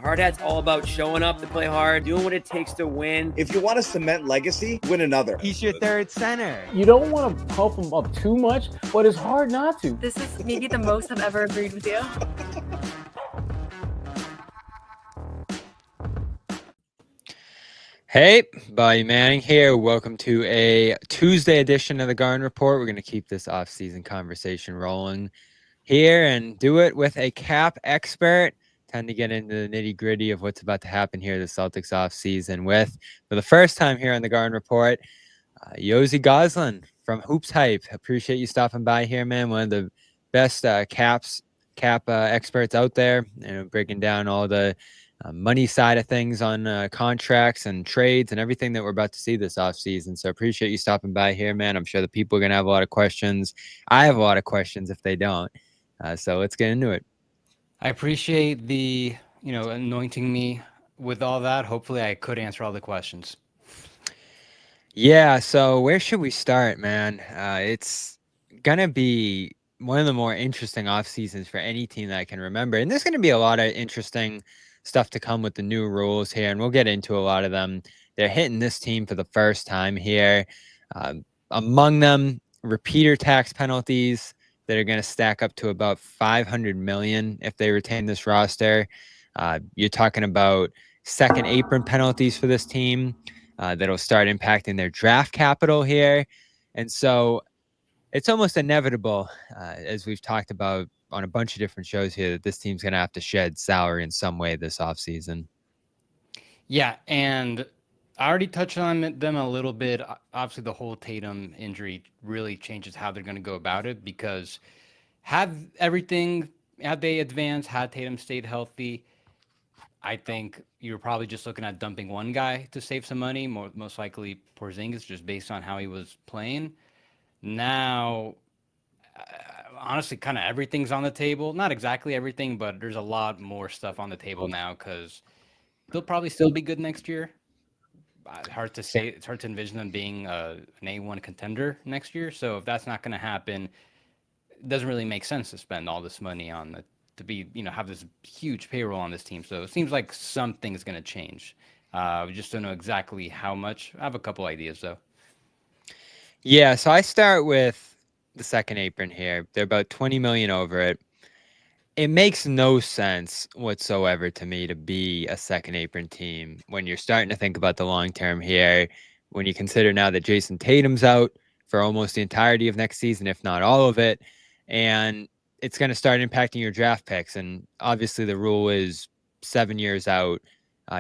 Hard Hat's all about showing up to play hard, doing what it takes to win. If you want to cement legacy, win another. He's your third center. You don't want to pump him up too much, but it's hard not to. This is maybe the most I've ever agreed with you. Hey, Bobby Manning here. Welcome to a Tuesday edition of the Garden Report. We're going to keep this off-season conversation rolling here and do it with a cap expert. Tend to get into the nitty-gritty of what's about to happen here the Celtics off-season with, for the first time here on the Garden Report, Yossi Goslin from HoopHype. Appreciate you stopping by here, man. One of the best cap experts out there, breaking down all the money side of things on contracts and trades and everything that we're about to see this offseason. So appreciate you stopping by here, man. I'm sure the people are going to have a lot of questions. I have a lot of questions if they don't. So let's get into it. I appreciate the, anointing me with all that. Hopefully I could answer all the questions. Yeah, so where should we start, man? It's going to be one of the more interesting off seasons for any team that I can remember. And there's going to be a lot of interesting stuff to come with the new rules here, and we'll get into a lot of them. They're hitting this team for the first time here. Among them, repeater tax penalties that are going to stack up to about $500 million if they retain this roster. You're talking about second apron penalties for this team that'll start impacting their draft capital here. And so it's almost inevitable, as we've talked about on a bunch of different shows here, that this team's going to have to shed salary in some way this offseason. Yeah, and I already touched on them a little bit. Obviously, the whole Tatum injury really changes how they're going to go about it, because had they advanced, had Tatum stayed healthy, I think you're probably just looking at dumping one guy to save some money, most likely Porzingis, just based on how he was playing. Now, honestly, kind of everything's on the table. Not exactly everything, but there's a lot more stuff on the table now, because they'll probably still be good next year. Hard to say. It's hard to envision them being an A1 contender next year. So if that's not going to happen, it doesn't really make sense to spend all this money on have this huge payroll on this team. So it seems like something's going to change. We just don't know exactly how much. I have a couple ideas though. Yeah, so I start with the second apron here. They're about $20 million over it. It makes no sense whatsoever to me to be a second apron team when you're starting to think about the long term here. When you consider now that Jayson Tatum's out for almost the entirety of next season, if not all of it, and it's going to start impacting your draft picks. And obviously the rule is 7 years out,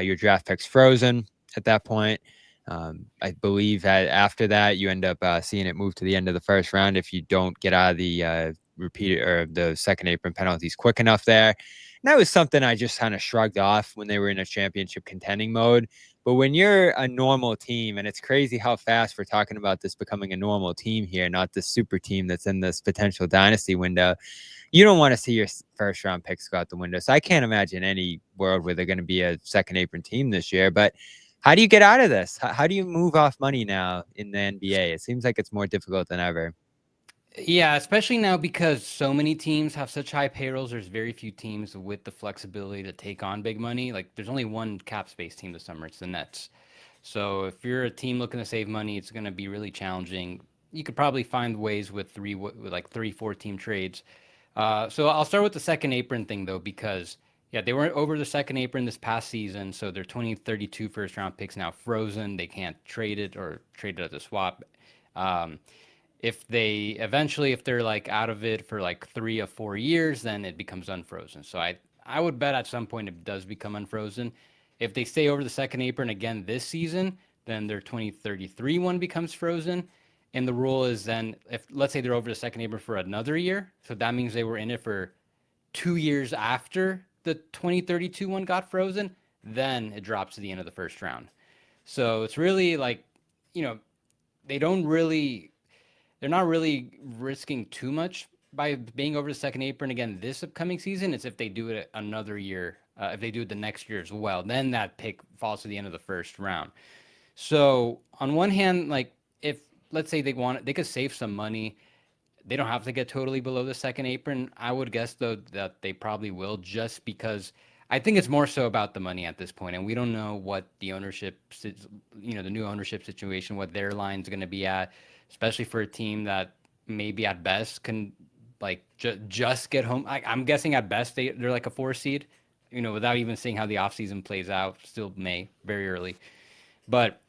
your draft pick's frozen at that point. I believe that after that, you end up seeing it move to the end of the first round if you don't get out of the repeater or the second apron penalties quick enough there. And that was something I just kind of shrugged off when they were in a championship contending mode. But when you're a normal team, and it's crazy how fast we're talking about this becoming a normal team here, not this super team that's in this potential dynasty window, you don't want to see your first round picks go out the window. So I can't imagine any world where they're going to be a second apron team this year. But how do you get out of this? How do you move off money now in the NBA? It seems like it's more difficult than ever. Yeah, especially now because so many teams have such high payrolls. There's very few teams with the flexibility to take on big money. Like, there's only one cap space team this summer. It's the Nets. So if you're a team looking to save money, it's going to be really challenging. You could probably find ways with 3-4 team trades. So I'll start with the second apron thing, though, because they weren't over the second apron this past season. So their 2032 first round picks now frozen. They can't trade it or trade it as a swap. If they're like out of it for like 3 or 4 years, then it becomes unfrozen. So I would bet at some point it does become unfrozen. If they stay over the second apron again this season, then their 2033 one becomes frozen. And the rule is then, if let's say they're over the second apron for another year, so that means they were in it for 2 years after the 2032 one got frozen, then it drops to the end of the first round. So it's really like, they're not really risking too much by being over the second apron again this upcoming season. It's if they do it another year, if they do it the next year as well, then that pick falls to the end of the first round. So on one hand, like, if let's say they could save some money. They don't have to get totally below the second apron. I would guess, though, that they probably will, just because I think it's more so about the money at this point, and we don't know what the ownership, the new ownership situation, what their line's going to be at, especially for a team that maybe at best can like just get home. I'm guessing at best they're like a 4 seed, without even seeing how the offseason plays out. Still May, very early, but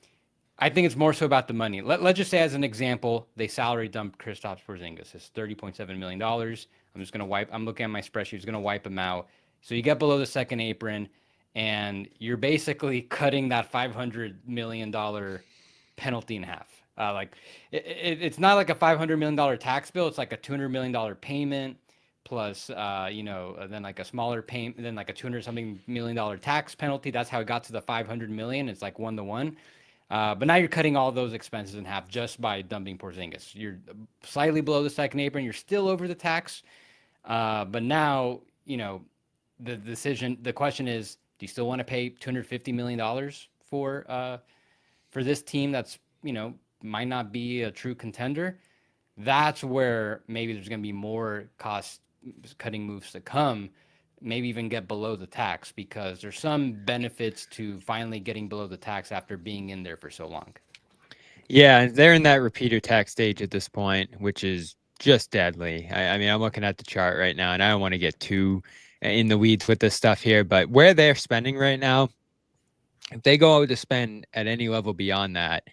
I think it's more so about the money. Let's just say, as an example, they salary dumped Kristaps Porzingis. It's $30.7 million. I'm looking at my spreadsheet. It's going to wipe him out. So you get below the second apron, and you're basically cutting that $500 million penalty in half. It's not like a $500 million tax bill. It's like a $200 million payment plus, then like a smaller payment, then like a $200-something million tax penalty. That's how it got to the $500 million. It's like 1-to-1. But now you're cutting all those expenses in half just by dumping Porzingis. You're slightly below the second apron. You're still over the tax. But now, the question is, do you still want to pay $250 million for this team that's, might not be a true contender? That's where maybe there's going to be more cost cutting moves to come, maybe even get below the tax, because there's some benefits to finally getting below the tax after being in there for so long. Yeah, they're in that repeater tax stage at this point, which is just deadly. I mean, I'm looking at the chart right now, and I don't want to get too in the weeds with this stuff here, but where they're spending right now, if they go out to spend at any level beyond that,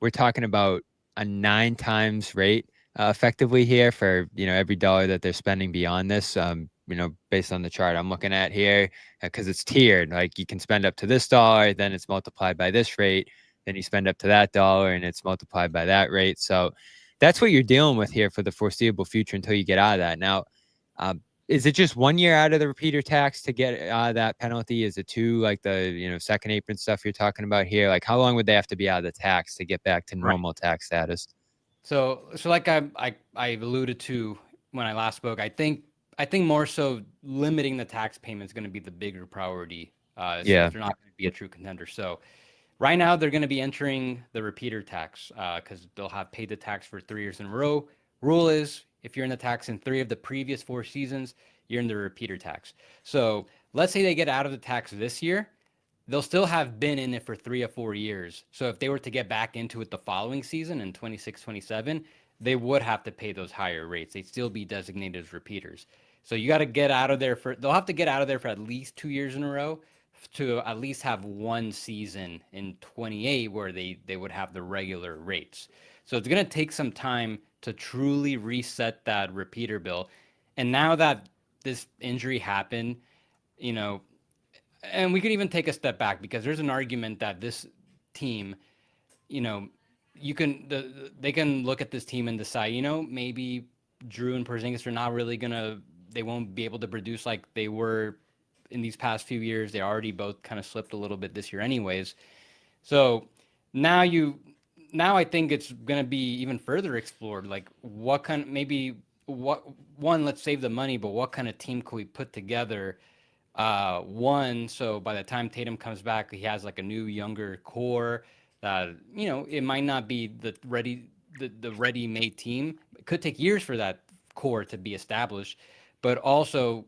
we're talking about a 9 times rate effectively here for, every dollar that they're spending beyond this, based on the chart I'm looking at here, because it's tiered. Like, you can spend up to this dollar, then it's multiplied by this rate, then you spend up to that dollar and it's multiplied by that rate. So that's what you're dealing with here for the foreseeable future until you get out of that. Now, is it just 1 year out of the repeater tax to get out of that penalty? Is it 2, like the second apron stuff you're talking about here? Like, how long would they have to be out of the tax to get back to normal tax status? So like I alluded to when I last spoke, I think more so limiting the tax payment is going to be the bigger priority. If they're not going to be a true contender. So right now they're going to be entering the repeater tax because they'll have paid the tax for 3 years in a row. Rule is, if you're in the tax in 3 of the previous 4 seasons, you're in the repeater tax. So let's say they get out of the tax this year, they'll still have been in it for 3 or 4 years. So if they were to get back into it the following season in 26-27, they would have to pay those higher rates. They'd still be designated as repeaters. So you got to get out of there they'll have to get out of there for at least 2 years in a row to at least have 1 season in 28 where they would have the regular rates. So it's going to take some time to truly reset that repeater bill. And now that this injury happened, and we could even take a step back, because there's an argument that this team, they can look at this team and decide, maybe Jrue and Porzingis are not really they won't be able to produce like they were in these past few years. They already both kind of slipped a little bit this year anyways. So now I think it's going to be even further explored. Like, let's save the money, but what kind of team could we put together? So by the time Tatum comes back, he has like a new, younger core that, it might not be the ready-made team. It could take years for that core to be established, but also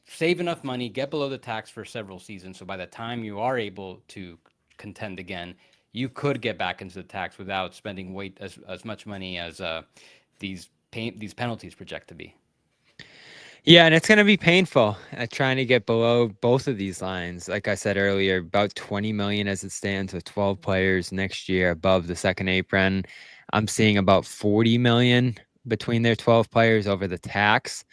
save enough money, get below the tax for several seasons. So by the time you are able to contend again, you could get back into the tax without spending as much money as these penalties project to be. Yeah, and it's going to be painful trying to get below both of these lines. Like I said earlier, about 20 million as it stands with 12 players next year above the second apron. I'm seeing about 40 million between their 12 players over the tax.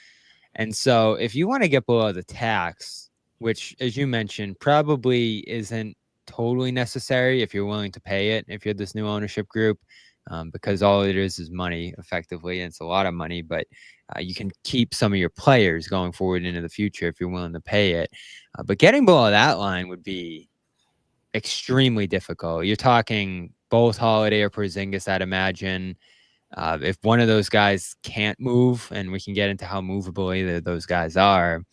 And so if you want to get below the tax, which, as you mentioned, probably isn't totally necessary if you're willing to pay it, if you're this new ownership group, because all it is money effectively, and it's a lot of money, but you can keep some of your players going forward into the future if you're willing to pay it. But getting below that line would be extremely difficult. You're talking both Holiday or Porzingis, I'd imagine. If one of those guys can't move, and we can get into how movable either of those guys are,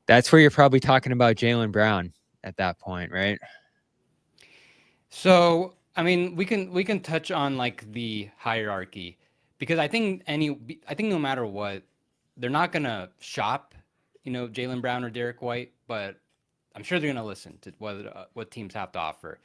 that's where you're probably talking about Jaylen Brown at that point, right? So, I mean, we can touch on like the hierarchy, because I think no matter what, they're not gonna shop, Jaylen Brown or Derrick White, but I'm sure they're going to listen to what teams have to offer.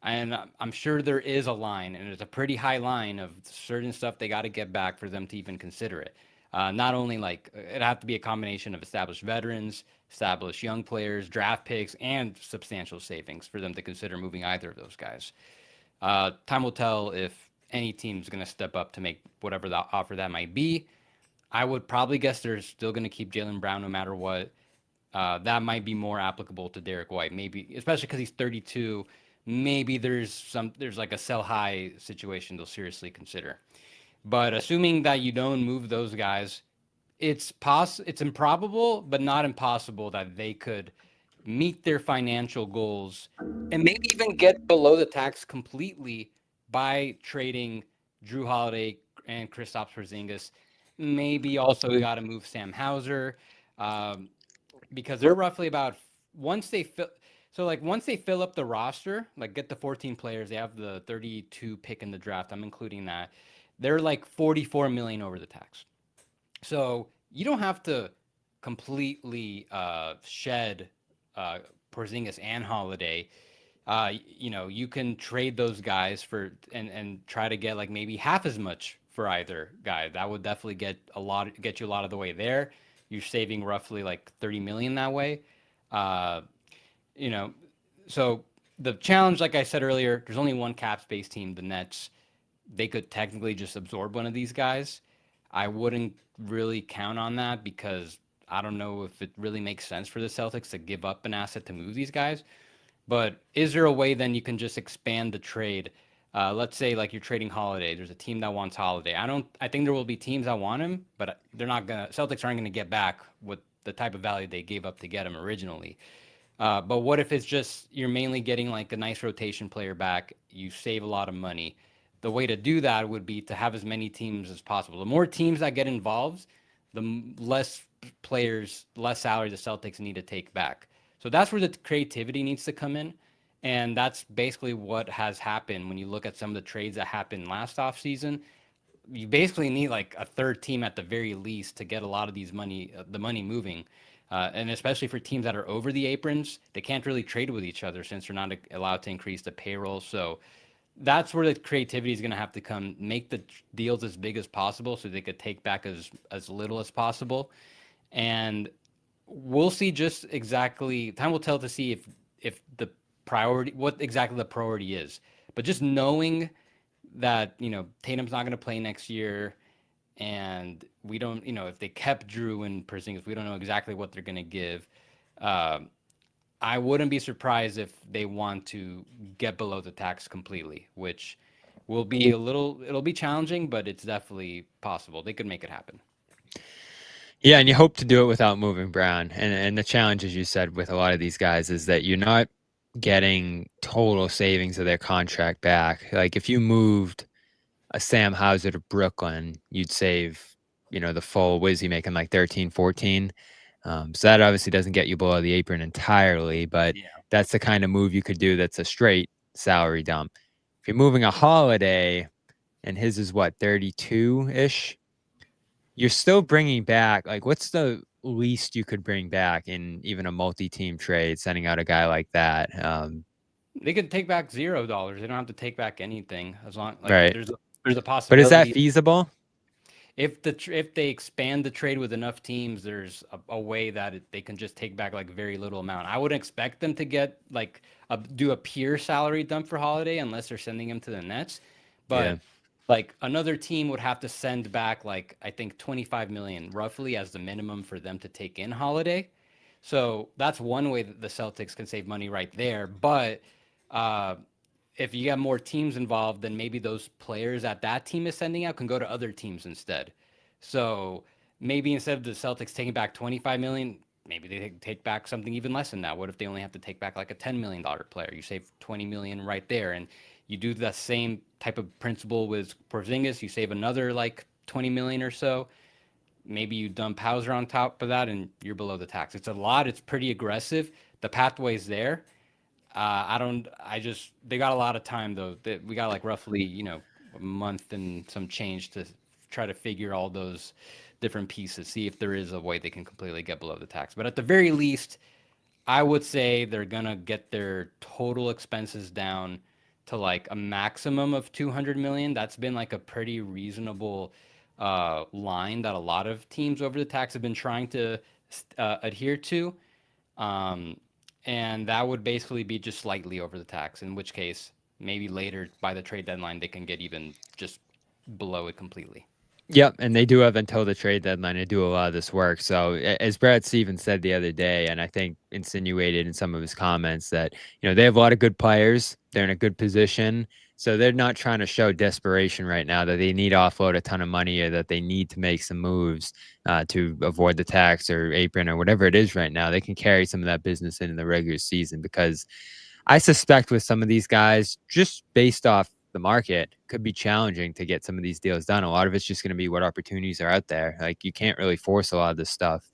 And I'm sure there is a line, and it's a pretty high line of certain stuff they got to get back for them to even consider it. Not only like it'd have to be a combination of established veterans, established young players, draft picks, and substantial savings for them to consider moving either of those guys. Time will tell if any team's going to step up to make whatever the offer that might be. I would probably guess they're still going to keep Jaylen Brown no matter what. That might be more applicable to Derrick White, maybe, especially because he's 32. Maybe there's like a sell high situation they'll seriously consider. But assuming that you don't move those guys, it's improbable, but not impossible that they could meet their financial goals and maybe even get below the tax completely by trading Jrue Holiday and Kristaps Porzingis. Maybe also we got to move Sam Hauser because they're roughly about once they fill up the roster, like get the 14 players, they have the 32 pick in the draft. I'm including that. They're like 44 million over the tax. So you don't have to completely shed Porzingis and Holiday. You can trade those guys for and try to get like maybe half as much for either guy. That would definitely get you a lot of the way there. You're saving roughly like 30 million that way. So the challenge, like I said earlier, there's only one cap space team, the Nets. They could technically just absorb one of these guys. I wouldn't really count on that because I don't know if it really makes sense for the Celtics to give up an asset to move these guys. But is there a way then you can just expand the trade? Let's say like you're trading Holiday. There's a team that wants Holiday. I think there will be teams that want him, but Celtics aren't gonna get back with the type of value they gave up to get him originally. But what if it's just you're mainly getting like a nice rotation player back? You save a lot of money. The way to do that would be to have as many teams as possible. The more teams that get involved, the less players, less salary the Celtics need to take back. So that's where the creativity needs to come in. And that's basically what has happened when you look at some of the trades that happened last offseason. You basically need like a third team at the very least to get a lot of the money moving. And especially for teams that are over the aprons, they can't really trade with each other since they're not allowed to increase the payroll. So that's where the creativity is going to have to come, make the deals as big as possible so they could take back as little as possible. And we'll see just exactly, time will tell to see if the priority, what exactly the priority is. But just knowing that, Tatum's not going to play next year, and we don't, if they kept Jrue and Porzingis, we don't know exactly what they're going to give. I wouldn't be surprised if they want to get below the tax completely, which will be it'll be challenging, but it's definitely possible. They could make it happen. Yeah, and you hope to do it without moving Brown. And the challenge, as you said, with a lot of these guys is that you're not getting total savings of their contract back. Like if you moved a Sam Hauser to Brooklyn, you'd save, the full, what is he making, like 13, 14? So that obviously doesn't get you below the apron entirely, but that's the kind of move you could do that's a straight salary dump. If you're moving a Holiday, and his is what, 32-ish? You're still bringing back, like, what's the least you could bring back in even a multi-team trade, sending out a guy like that? They could take back $0. They don't have to take back anything as long right. There's a possibility. But is that feasible? If they expand the trade with enough teams, there's a way that they can just take back like very little amount. I wouldn't expect them to get like do a pure salary dump for Holiday unless they're sending him to the Nets. But like another team would have to send back like I think 25 million roughly as the minimum for them to take in Holiday. So that's one way that the Celtics can save money right there. But if you get more teams involved, then maybe those players that team is sending out can go to other teams instead. So maybe instead of the Celtics taking back 25 million, maybe they take back something even less than that. What if they only have to take back like a $10 million player? You save 20 million right there. And you do the same type of principle with Porzingis. You save another like 20 million or so. Maybe you dump Hauser on top of that and you're below the tax. It's a lot. It's pretty aggressive. The pathway's there. They got a lot of time though. We got like roughly, a month and some change to try to figure all those different pieces, see if there is a way they can completely get below the tax. But at the very least, I would say they're gonna get their total expenses down to like a maximum of 200 million. That's been like a pretty reasonable line that a lot of teams over the tax have been trying to adhere to. And that would basically be just slightly over the tax, in which case maybe later by the trade deadline they can get even just below it completely. Yep, and they do have until the trade deadline to do a lot of this work. So as Brad Stevens said the other day, and I think insinuated in some of his comments that, they have a lot of good players. They're in a good position. So they're not trying to show desperation right now that they need to offload a ton of money or that they need to make some moves to avoid the tax or apron or whatever it is right now. They can carry some of that business into the regular season, because I suspect with some of these guys, just based off the market, could be challenging to get some of these deals done. A lot of it's just going to be what opportunities are out there. Like, you can't really force a lot of this stuff.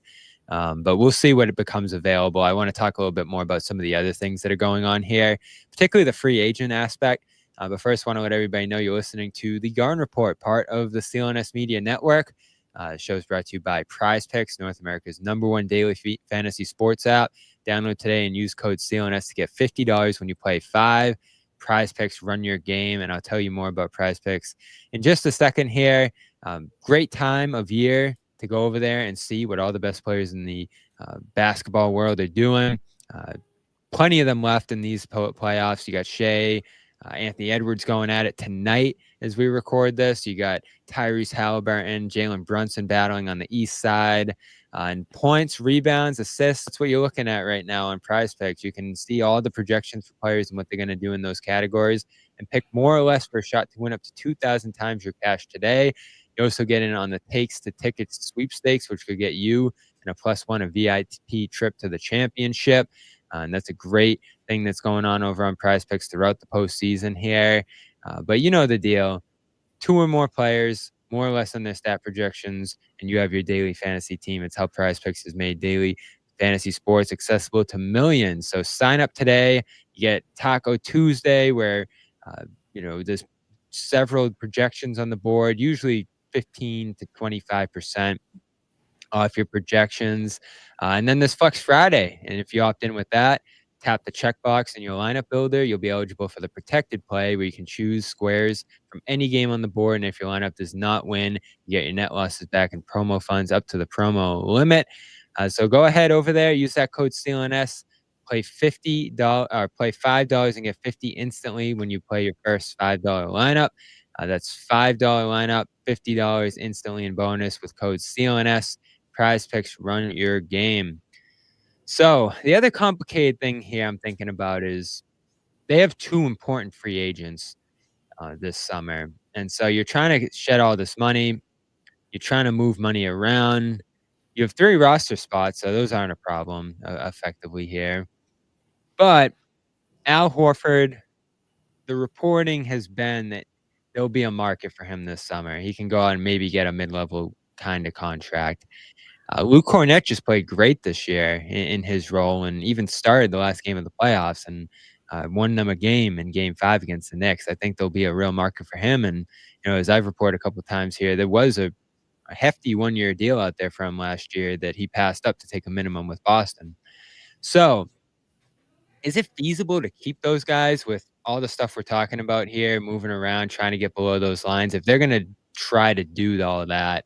But we'll see when it becomes available. I want to talk a little bit more about some of the other things that are going on here, particularly the free agent aspect. But first, I want to let everybody know you're listening to the Garden Report, part of the CLNS Media Network. The show is brought to you by Prize Picks, North America's #1 daily fantasy sports app. Download today and use code CLNS to get $50 when you play 5. Prize Picks, run your game, and I'll tell you more about Prize Picks in just a second here. Great time of year to go over there and see what all the best players in the basketball world are doing. Plenty of them left in these playoffs. You got Shea, Anthony Edwards going at it tonight as we record this. You got Tyrese Halliburton, Jalen Brunson battling on the east side. And points, rebounds, assists, that's what you're looking at right now on Prize Picks. You can see all the projections for players and what they're going to do in those categories and pick more or less for a shot to win up to 2,000 times your cash today. You also get in on the takes to tickets sweepstakes, which could get you and a +1 a VIP trip to the championship. And that's a great thing that's going on over on Prize Picks throughout the postseason here. But you know the deal. 2 or more players, more or less on their stat projections, and you have your daily fantasy team. It's how Prize Picks has made daily fantasy sports accessible to millions. So sign up today. You get Taco Tuesday, where there's several projections on the board, usually 15 to 25% off your projections. And then there's Flex Friday. And if you opt in with that, tap the checkbox in your lineup builder. You'll be eligible for the protected play, where you can choose squares from any game on the board. And if your lineup does not win, you get your net losses back in promo funds up to the promo limit. So go ahead over there, use that code CLNS, play $50 or play $5 and get 50 instantly when you play your first $5 lineup. That's $5 lineup, $50 instantly in bonus with code CLNS. Prize Picks, run your game. So the other complicated thing here I'm thinking about is they have 2 important free agents this summer. And so you're trying to shed all this money. You're trying to move money around. You have 3 roster spots, so those aren't a problem effectively here. But Al Horford, the reporting has been that there'll be a market for him this summer. He can go out and maybe get a mid-level kind of contract. Luke Kornet just played great this year in his role, and even started the last game of the playoffs and won them a game in Game 5 against the Knicks. I think there'll be a real market for him. And as I've reported a couple of times here, there was a hefty 1-year deal out there for him last year that he passed up to take a minimum with Boston. So is it feasible to keep those guys with all the stuff we're talking about here, moving around, trying to get below those lines? If they're going to try to do all of that,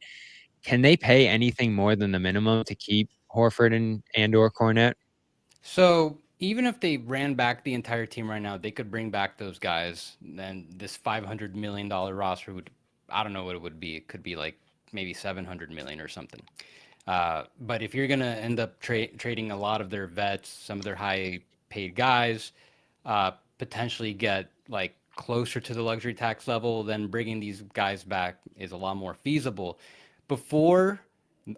can they pay anything more than the minimum to keep Horford and or Kornet? So even if they ran back the entire team right now, they could bring back those guys. Then this $500 million roster would, I don't know what it would be. It could be like maybe 700 million or something. But if you're going to end up trading a lot of their vets, some of their high paid guys, potentially get like closer to the luxury tax level, then bringing these guys back is a lot more feasible. Before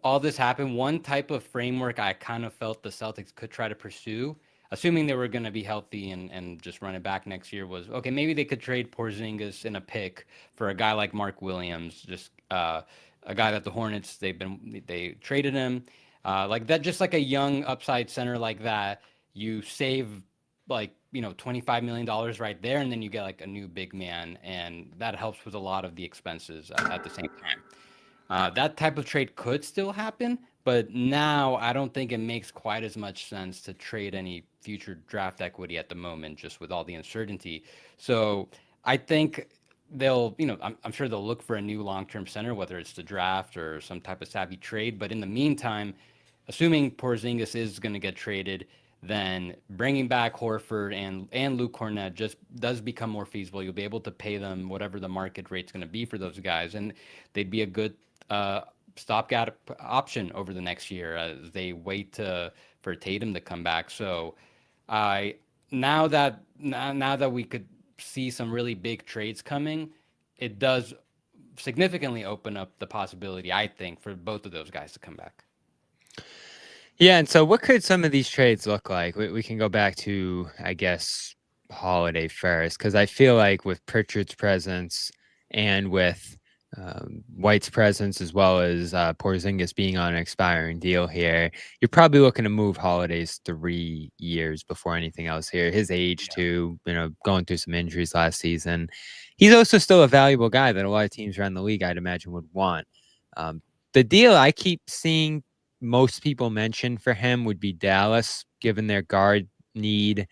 all this happened, one type of framework I kind of felt the Celtics could try to pursue, assuming they were going to be healthy and just run it back next year, was, okay, maybe they could trade Porzingis in a pick for a guy like Mark Williams, just a guy that the Hornets, they traded him like that, just like a young upside center like that. You save like, $25 million right there, and then you get like a new big man, and that helps with a lot of the expenses at the same time. That type of trade could still happen, But now I don't think it makes quite as much sense to trade any future draft equity at the moment, just with all the uncertainty. So I think I'm sure they'll look for a new long-term center, whether it's the draft or some type of savvy trade. But in the meantime, assuming Porzingis is going to get traded, then bringing back Horford and Luke Cornett just does become more feasible. You'll be able to pay them whatever the market rate's going to be for those guys, and they'd be a good stopgap option over the next year as they wait for Tatum to come back. So now that we could see some really big trades coming, it does significantly open up the possibility, I think, for both of those guys to come back. Yeah, and so what could some of these trades look like? We can go back to, I guess, Holiday first, because I feel like with Pritchard's presence and with White's presence, as well as Porzingis being on an expiring deal here, you're probably looking to move Holiday's 3 years before anything else here. His age, too, going through some injuries last season. He's also still a valuable guy that a lot of teams around the league, I'd imagine, would want. The deal I keep seeing most people mention for him would be Dallas, given their guard need,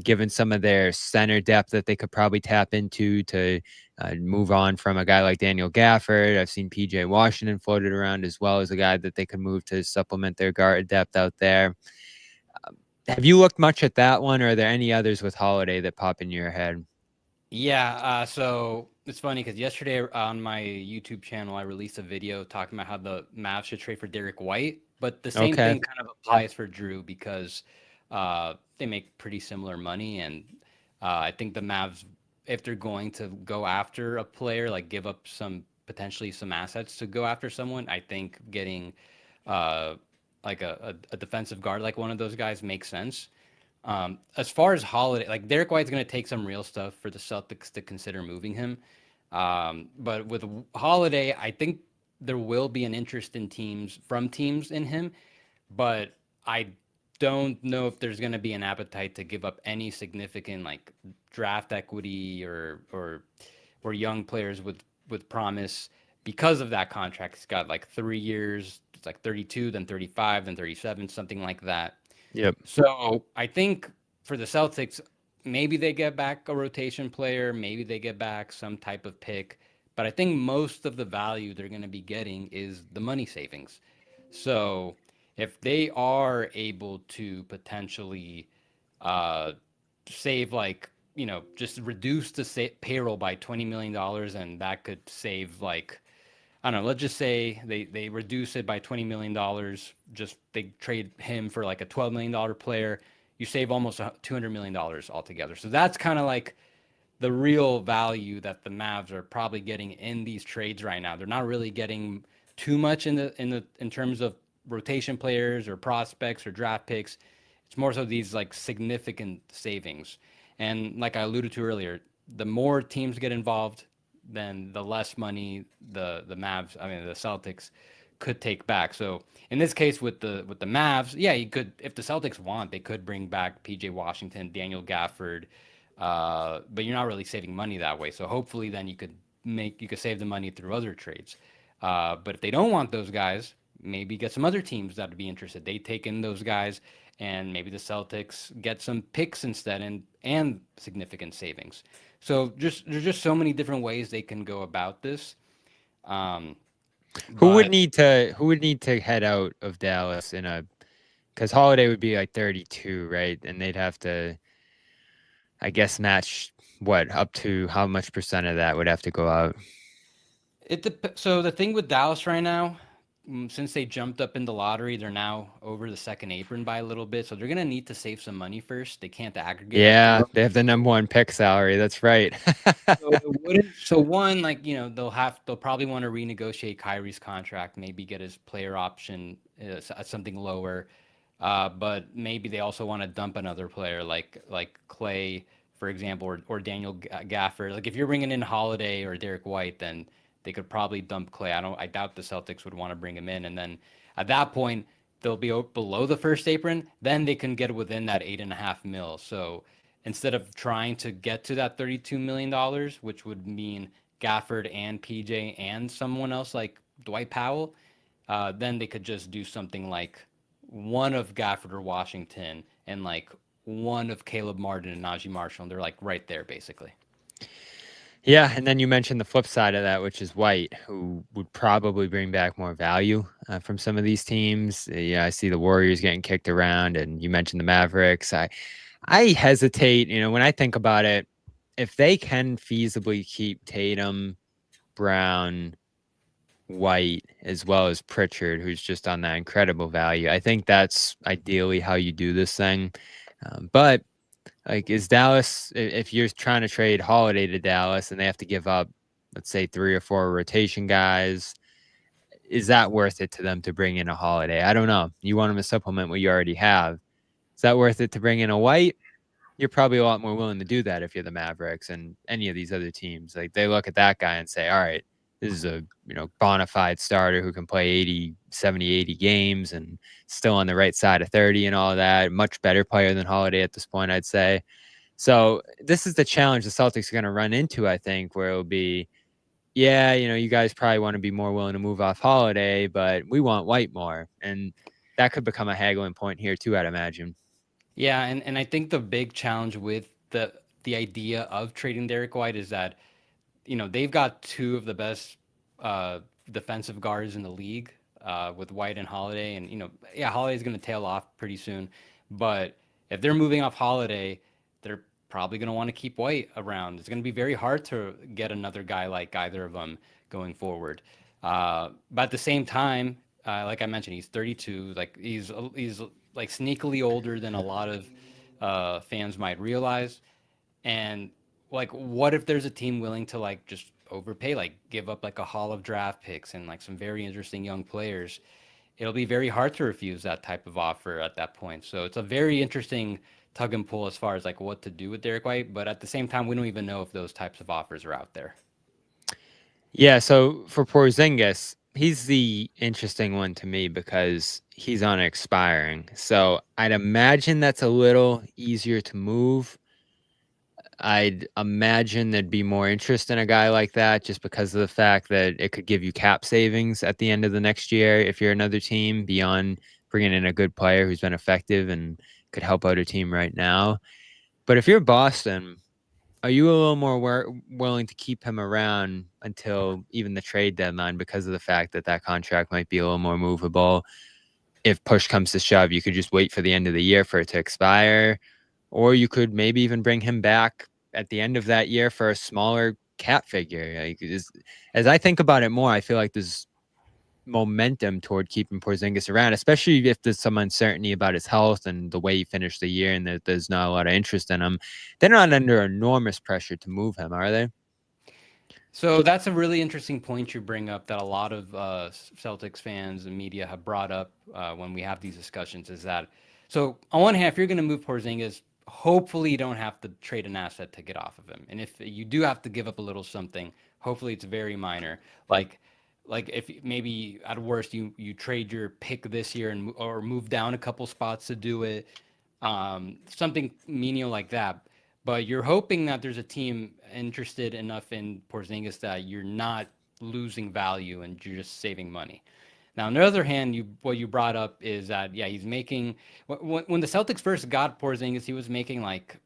given some of their center depth that they could probably tap into to move on from a guy like Daniel Gafford. I've seen PJ Washington floated around as well as a guy that they could move to supplement their guard depth out there. Have you looked much at that one, or are there any others with Holiday that pop in your head? Yeah, so it's funny because yesterday on my YouTube channel, I released a video talking about how the Mavs should trade for Derrick White, but the same thing kind of applies for Jrue because they make pretty similar money, and I think the Mavs, if they're going to go after a player, like give up potentially some assets to go after someone, I think getting like a defensive guard like one of those guys makes sense. As far as Holiday, like Derrick White's going to take some real stuff for the Celtics to consider moving him. But with Holiday, I think there will be an interest in teams in him, but I don't know if there's going to be an appetite to give up any significant like draft equity or young players with promise because of that contract. He's got like 3 years. It's like 32, then 35, then 37, something like that. Yep. So I think for the Celtics, maybe they get back a rotation player, maybe they get back some type of pick, but I think most of the value they're going to be getting is the money savings. So if they are able to potentially save just reduce the payroll by $20 million, and that could save I don't know, let's just say they reduce it by $20 million. Just they trade him for like a $12 million player. You save almost $200 million altogether. So that's kind of like the real value that the Mavs are probably getting in these trades right now. They're not really getting too much in terms of rotation players or prospects or draft picks. It's more so these like significant savings. And like I alluded to earlier, the more teams get involved, then the less money the Celtics could take back. So in this case with the Mavs, yeah, you could, if the Celtics want, they could bring back PJ Washington, Daniel Gafford, but you're not really saving money that way. So hopefully then you could save the money through other trades. But if they don't want those guys, maybe get some other teams that would be interested. They take in those guys, and maybe the Celtics get some picks instead and significant savings. So there's just so many different ways they can go about this. Who would need to head out of Dallas because Holiday would be like 32, right? And they'd have to, I guess, match up to how much percent of that would have to go out? So the thing with Dallas right now, since they jumped up in the lottery, they're now over the second apron by a little bit. So they're going to need to save some money first. They can't aggregate. Yeah, they have the #1 pick salary. That's right. So one, they'll probably want to renegotiate Kyrie's contract, maybe get his player option at something lower. But maybe they also want to dump another player like Clay, for example, or Daniel Gafford. Like if you're bringing in Holiday or Derrick White, then they could probably dump Clay. I doubt the Celtics would want to bring him in. And then at that point, they'll be below the first apron. Then they can get within that $8.5 million. So instead of trying to get to that $32 million, which would mean Gafford and PJ and someone else like Dwight Powell, then they could just do something like one of Gafford or Washington and like one of Caleb Martin and Najee Marshall, and they're like right there basically. Yeah, and then you mentioned the flip side of that, which is White, who would probably bring back more value from some of these teams. Yeah, I see the Warriors getting kicked around, and you mentioned the Mavericks. I hesitate, when I think about it, if they can feasibly keep Tatum, Brown, White, as well as Pritchard, who's just on that incredible value, I think that's ideally how you do this thing. But like, is Dallas, if you're trying to trade Holiday to Dallas and they have to give up, let's say 3 or 4 rotation guys, is that worth it to them to bring in a Holiday? I don't know. You want them to supplement what you already have. Is that worth it to bring in a White? You're probably a lot more willing to do that if you're the Mavericks and any of these other teams. Like, they look at that guy and say, all right, this is a bona fide starter who can play 80, 70, 80 games and still on the right side of 30 and all of that. Much better player than Holiday at this point, I'd say. So this is the challenge the Celtics are going to run into, I think, where it'll be, yeah, you guys probably want to be more willing to move off Holiday, but we want White more. And that could become a haggling point here too, I'd imagine. Yeah, and I think the big challenge with the idea of trading Derrick White is that, they've got 2 of the best defensive guards in the league with White and Holiday. And, Holiday's going to tail off pretty soon. But if they're moving off Holiday, they're probably going to want to keep White around. It's going to be very hard to get another guy like either of them going forward. But at the same time, like I mentioned, he's 32. Like he's like sneakily older than a lot of fans might realize. And like, what if there's a team willing to like just overpay, like give up like a haul of draft picks and like some very interesting young players? It'll be very hard to refuse that type of offer at that point. So it's a very interesting tug and pull as far as like what to do with Derrick White. But at the same time, we don't even know if those types of offers are out there. Yeah, so for Porzingis, he's the interesting one to me because he's on expiring. So I'd imagine that's a little easier to move. I'd imagine there'd be more interest in a guy like that just because of the fact that it could give you cap savings at the end of the next year if you're another team, beyond bringing in a good player who's been effective and could help out a team right now. But if you're Boston, are you a little more willing to keep him around until even the trade deadline because of the fact that that contract might be a little more movable? If push comes to shove, you could just wait for the end of the year for it to expire, or you could maybe even bring him back at the end of that year for a smaller cap figure. Like, as I think about it more, I feel like there's momentum toward keeping Porzingis around, especially if there's some uncertainty about his health and the way he finished the year and that there's not a lot of interest in him. They're not under enormous pressure to move him, are they? So that's a really interesting point you bring up that a lot of Celtics fans and media have brought up when we have these discussions, is that, so on one hand, if you're going to move Porzingis, hopefully you don't have to trade an asset to get off of him. And if you do have to give up a little something, hopefully it's very minor. Like if maybe at worst you trade your pick this year or move down a couple spots to do it, something menial like that. But you're hoping that there's a team interested enough in Porzingis that you're not losing value and you're just saving money. Now, on the other hand, what you brought up is that, yeah, he's making, when the Celtics first got Porzingis, he was making like,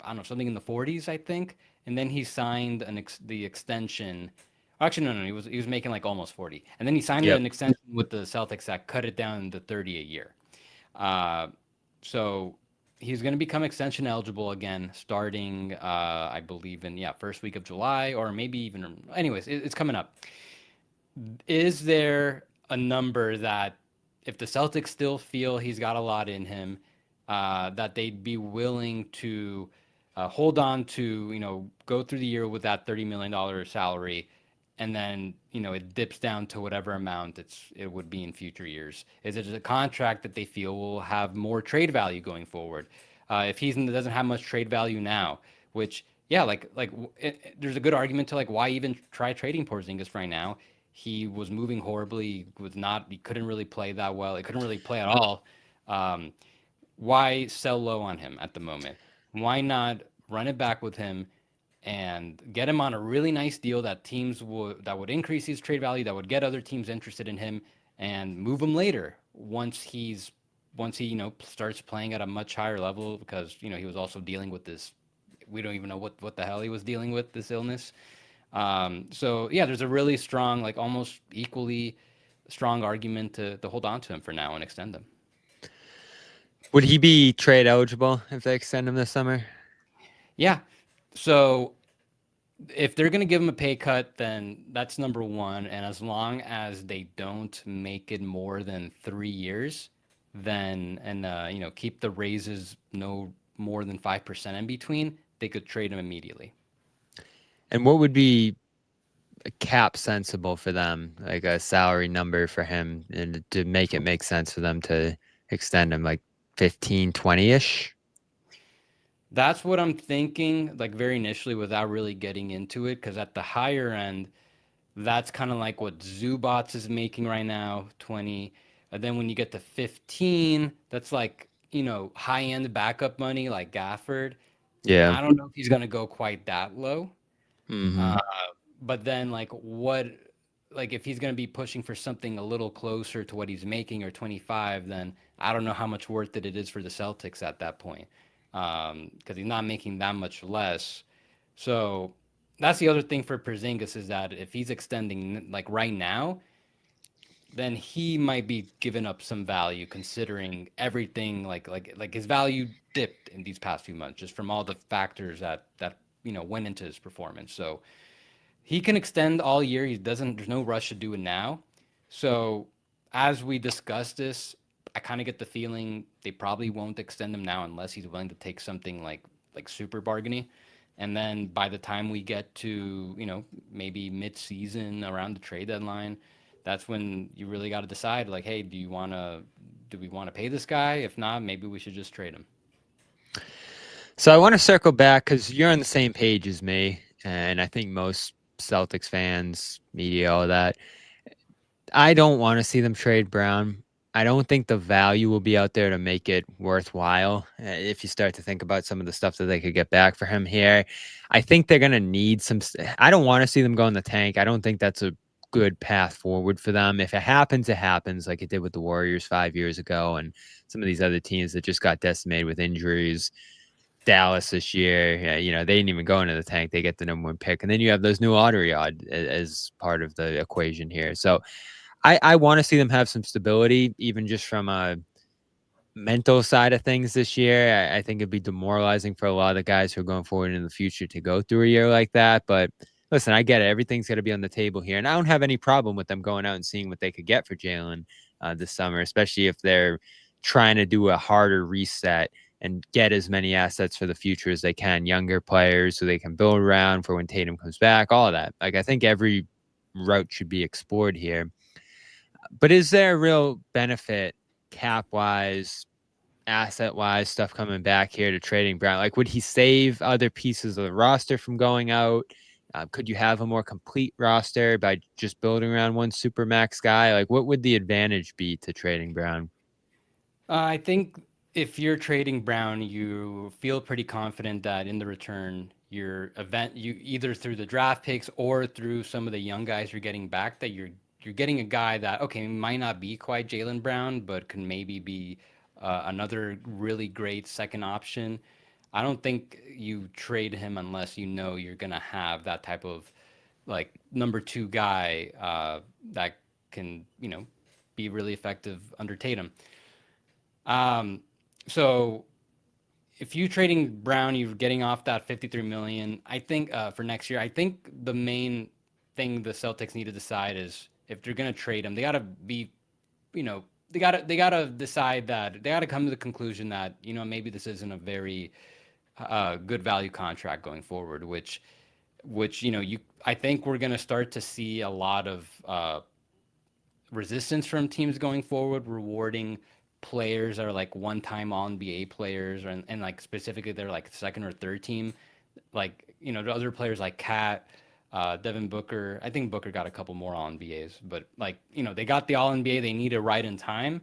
I don't know, something in the 40s, I think. And then he signed the extension. Actually, no, he was making like almost 40. And then he signed an extension with the Celtics that cut it down to 30 a year. So he's going to become extension eligible again, starting, I believe, in first week of July, or maybe even, anyways, it's coming up. Is there a number that, if the Celtics still feel he's got a lot in him, that they'd be willing to hold on to, go through the year with that $30 million salary, and then, it dips down to whatever amount it would be in future years? Is it a contract that they feel will have more trade value going forward? If he doesn't have much trade value now, which, there's a good argument to why even try trading Porzingis right now. He was moving horribly, he couldn't really play that well. He couldn't really play at all. Why sell low on him at the moment? Why not run it back with him and get him on a really nice deal that would increase his trade value, that would get other teams interested in him, and move him later once he starts playing at a much higher level, because he was also dealing with this. We don't even know what the hell he was dealing with, this illness. So yeah, there's a really strong, like almost equally strong argument to hold on to him for now and extend him. Would he be trade eligible if they extend him this summer? Yeah. So if they're going to give him a pay cut, then that's number one. And as long as they don't make it more than 3 years, then, and keep the raises no more than 5% in between, they could trade him immediately. And what would be a cap sensible for them, like a salary number for him, and to make it make sense for them to extend him, like 15, 20-ish? That's what I'm thinking, like very initially, without really getting into it, because at the higher end, that's kind of like what Zubats is making right now, 20. And then when you get to 15, that's like, high-end backup money like Gafford. Yeah. I don't know if he's going to go quite that low. Mm-hmm. But then like if he's going to be pushing for something a little closer to what he's making, or 25, then I don't know how much worth it is for the Celtics at that point. Because he's not making that much less. So that's the other thing for Porzingis, is that if he's extending like right now, then he might be giving up some value, considering everything, like his value dipped in these past few months just from all the factors that went into his performance. So he can extend all year. There's no rush to do it now. So as we discuss this, I kind of get the feeling they probably won't extend him now unless he's willing to take something like super bargainy. And then by the time we get to, maybe mid-season around the trade deadline, that's when you really got to decide, like, hey, do we want to pay this guy? If not, maybe we should just trade him. So I want to circle back, because you're on the same page as me, and I think most Celtics fans, media, all that. I don't want to see them trade Brown. I don't think the value will be out there to make it worthwhile. If you start to think about some of the stuff that they could get back for him here, I think they're going to need some. I don't want to see them go in the tank. I don't think that's a good path forward for them. If it happens, it happens, like it did with the Warriors 5 years ago and some of these other teams that just got decimated with injuries. Dallas this year, they didn't even go into the tank. They get the number 1 pick. And then you have those new lottery odds as part of the equation here. So I want to see them have some stability, even just from a mental side of things this year. I think it'd be demoralizing for a lot of the guys who are going forward in the future to go through a year like that. But listen, I get it. Everything's got to be on the table here. And I don't have any problem with them going out and seeing what they could get for Jaylen this summer, especially if they're trying to do a harder reset and get as many assets for the future as they can, younger players so they can build around for when Tatum comes back, all of that. Like, I think every route should be explored here. But is there a real benefit cap-wise, asset-wise, stuff coming back here to trading Brown? Like, would he save other pieces of the roster from going out? Could you have a more complete roster by just building around one supermax guy? Like, what would the advantage be to trading Brown? I think if you're trading Brown, you feel pretty confident that in the return, you either through the draft picks or through some of the young guys you're getting back, that you're getting a guy that, okay, might not be quite Jaylen Brown, but can maybe be another really great second option. I don't think you trade him unless you're going to have that type of like number 2 guy that can, be really effective under Tatum. So if you're trading Brown, you're getting off that $53 million. I think for next year, I think the main thing the Celtics need to decide is if they're going to trade him, they got to be, they got to decide that they got to come to the conclusion that, maybe this isn't a very good value contract going forward, which I think we're going to start to see a lot of resistance from teams going forward, rewarding players that are like one-time All-NBA players, and like specifically they're like second or third team, like the other players like Cat, Devin Booker. I think Booker got a couple more All-NBAs, but like they got the All-NBA they needed right in time,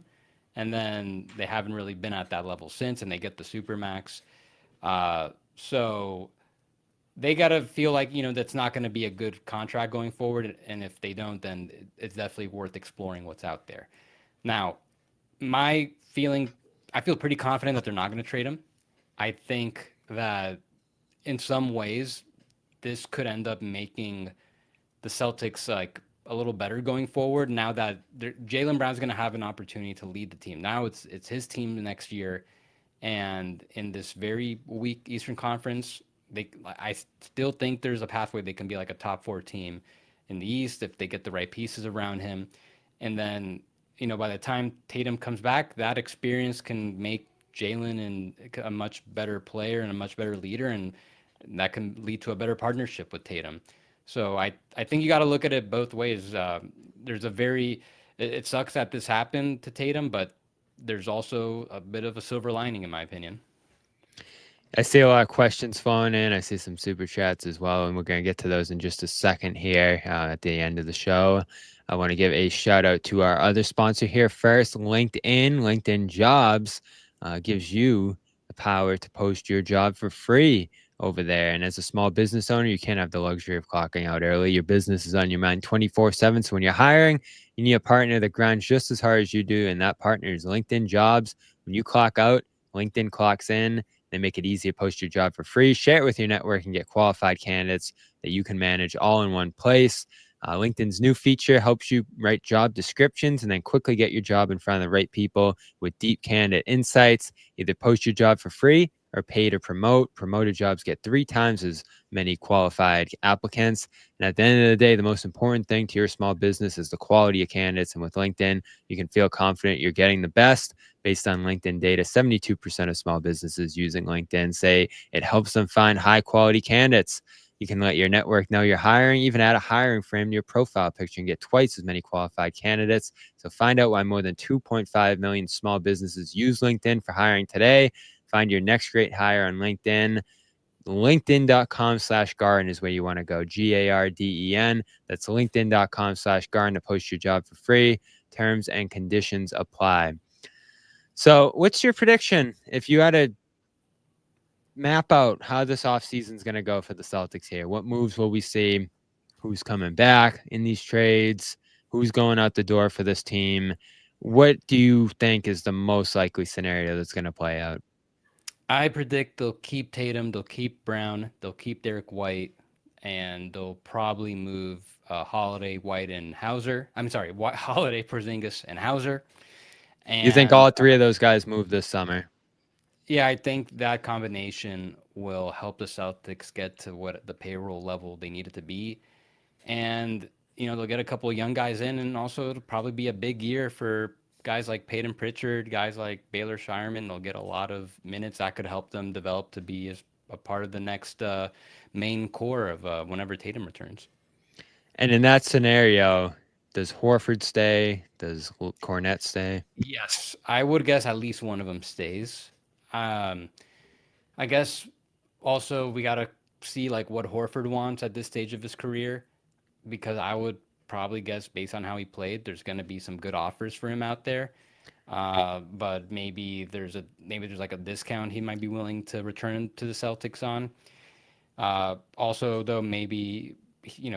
and then they haven't really been at that level since, and they get the Supermax. So they got to feel like, that's not going to be a good contract going forward. And if they don't, then it's definitely worth exploring what's out there. Now, my feeling, I feel pretty confident that they're not going to trade him. I think that in some ways, this could end up making the Celtics like a little better going forward. Now that Jaylen Brown's going to have an opportunity to lead the team. Now it's his team next year, and in this very weak Eastern Conference, I still think there's a pathway they can be like a top 4 team in the East if they get the right pieces around him. And then, by the time Tatum comes back, that experience can make Jaylen a much better player and a much better leader, and that can lead to a better partnership with Tatum. So I think you got to look at it both ways. It sucks that this happened to Tatum, but there's also a bit of a silver lining, in my opinion. I see a lot of questions flowing in. I see some super chats as well, and we're going to get to those in just a second here at the end of the show. I want to give a shout out to our other sponsor here first, LinkedIn. LinkedIn Jobs gives you the power to post your job for free over there. And as a small business owner, you can't have the luxury of clocking out early. Your business is on your mind 24/7. So when you're hiring, you need a partner that grinds just as hard as you do. And that partner is LinkedIn Jobs. When you clock out, LinkedIn clocks in. They make it easy to post your job for free, share it with your network, and get qualified candidates that you can manage all in one place. LinkedIn's new feature helps you write job descriptions and then quickly get your job in front of the right people with deep candidate insights. Either post your job for free or pay to promote. Promoted jobs get 3 times as many qualified applicants. And at the end of the day, the most important thing to your small business is the quality of candidates. And with LinkedIn, you can feel confident you're getting the best. Based on LinkedIn data, 72% of small businesses using LinkedIn say it helps them find high quality candidates. You can let your network know you're hiring, even add a hiring frame to your profile picture and get twice as many qualified candidates. So find out why more than 2.5 million small businesses use LinkedIn for hiring today. Find your next great hire on LinkedIn. LinkedIn.com/Garden is where you want to go. GARDEN. That's LinkedIn.com/Garden to post your job for free. Terms and conditions apply. So what's your prediction if you had to map out how this offseason is going to go for the Celtics here? What moves will we see? Who's coming back in these trades? Who's going out the door for this team? What do you think is the most likely scenario that's going to play out? I predict they'll keep Tatum, they'll keep Brown, they'll keep Derrick White, and they'll probably move Holiday, White, and Hauser. I'm sorry, Holiday, Porzingis, and Hauser. And you think all 3 of those guys move this summer? Yeah, I think that combination will help the Celtics get to what the payroll level they need it to be. And, they'll get a couple of young guys in, and also it'll probably be a big year for guys like Peyton Pritchard, guys like Baylor Shireman. They'll get a lot of minutes that could help them develop to be as a part of the next main core of whenever Tatum returns. And in that scenario, does Horford stay? Does Cornette stay? Yes, I would guess at least one of them stays. I guess also we got to see like what Horford wants at this stage of his career, because I would probably guess based on how he played, there's going to be some good offers for him out there. But maybe there's like a discount he might be willing to return to the Celtics on. Also, though, maybe, he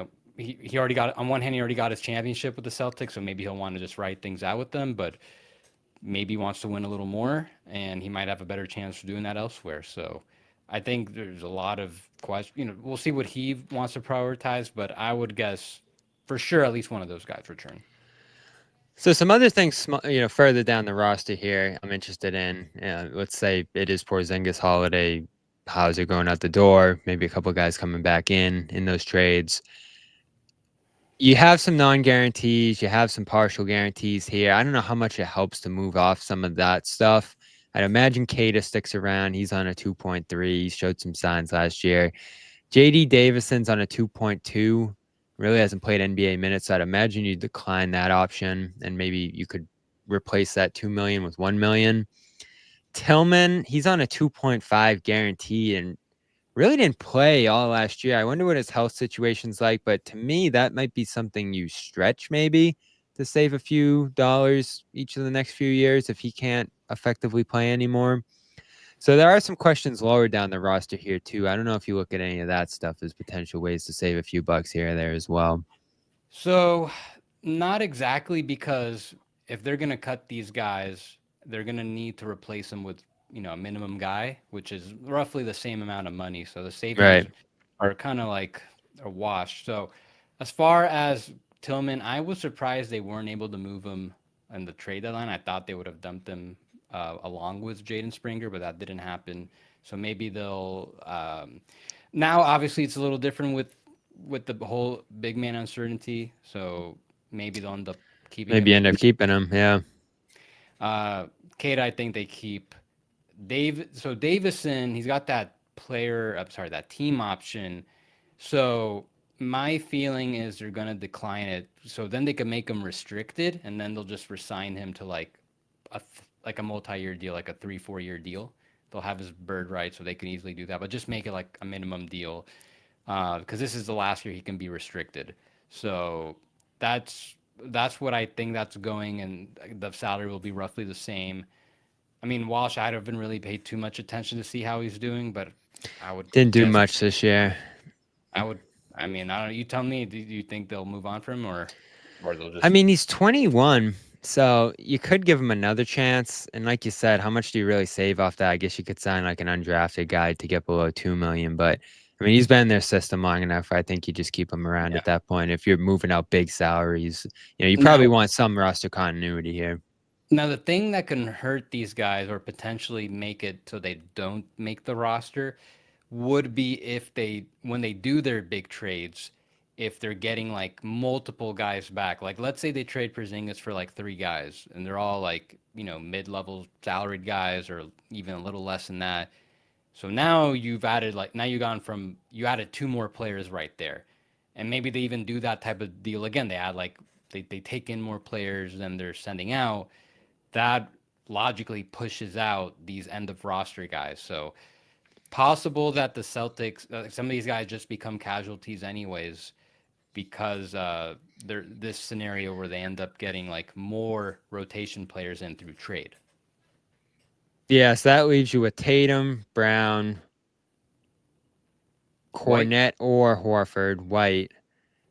already got, on one hand, he already got his championship with the Celtics, so maybe he'll want to just write things out with them, but maybe he wants to win a little more, and he might have a better chance for doing that elsewhere. So I think there's a lot of questions. We'll see what he wants to prioritize, but I would guess for sure at least one of those guys return. So some other things, further down the roster here, I'm interested in. Let's say it is Porzingis, Holiday, Hauser going out the door, maybe a couple of guys coming back in those trades. You have some non-guarantees. You have some partial guarantees here. I don't know how much it helps to move off some of that stuff. I'd imagine Kata sticks around. He's on a 2.3. He showed some signs last year. J.D. Davison's on a 2.2. Really hasn't played NBA minutes. So I'd imagine you decline that option, and maybe you could replace that $2 million with $1 million. Tillman, he's on a 2.5 guaranteed and really didn't play all last year. I wonder what his health situation's like, but to me, that might be something you stretch maybe to save a few dollars each of the next few years if he can't effectively play anymore. So there are some questions lower down the roster here too. I don't know if you look at any of that stuff as potential ways to save a few bucks here or there as well. So, not exactly, because if they're going to cut these guys, they're going to need to replace them with, a minimum guy, which is roughly the same amount of money. So the savings Right. are kind of like a wash. So as far as Tillman, I was surprised they weren't able to move him in the trade deadline. I thought they would have dumped him along with Jaden Springer, but that didn't happen. So maybe they'll now obviously it's a little different with the whole big man uncertainty. So maybe they'll end up keeping Maybe him. end up keeping him. Yeah. Kate, I think they keep Dave. So Davison, he's got that that team option. So my feeling is they're gonna decline it. So then they can make him restricted, and then they'll just resign him to like a multi-year deal, like a 3-4 year deal. They'll have his bird rights, so they can easily do that. But just make it like a minimum deal, because this is the last year he can be restricted. So that's what I think that's going, and the salary will be roughly the same. I mean, Walsh, I haven't really paid too much attention to see how he's doing, but I would Didn't do guess- much this year. I don't know. You tell me. Do you think they'll move on from him, or they'll just? I mean, he's 21, so you could give him another chance. And like you said, how much do you really save off that? I guess you could sign like an undrafted guy to get below 2 million. But I mean, he's been in their system long enough. I think you just keep him around at that point. If you're moving out big salaries, you probably want some roster continuity here. Now, the thing that can hurt these guys or potentially make it so they don't make the roster would be if when they do their big trades, if they're getting like multiple guys back. Like, let's say they trade Porzingis for like 3 guys, and they're all like, mid-level salaried guys or even a little less than that. So now you added 2 more players right there. And maybe they even do that type of deal again. They add they take in more players than they're sending out. That logically pushes out these end of roster guys. So possible that the Celtics, some of these guys just become casualties anyways, because they're this scenario where they end up getting like more rotation players in through trade. Yeah, so that leaves you with Tatum, Brown, Cornette, or Horford, White.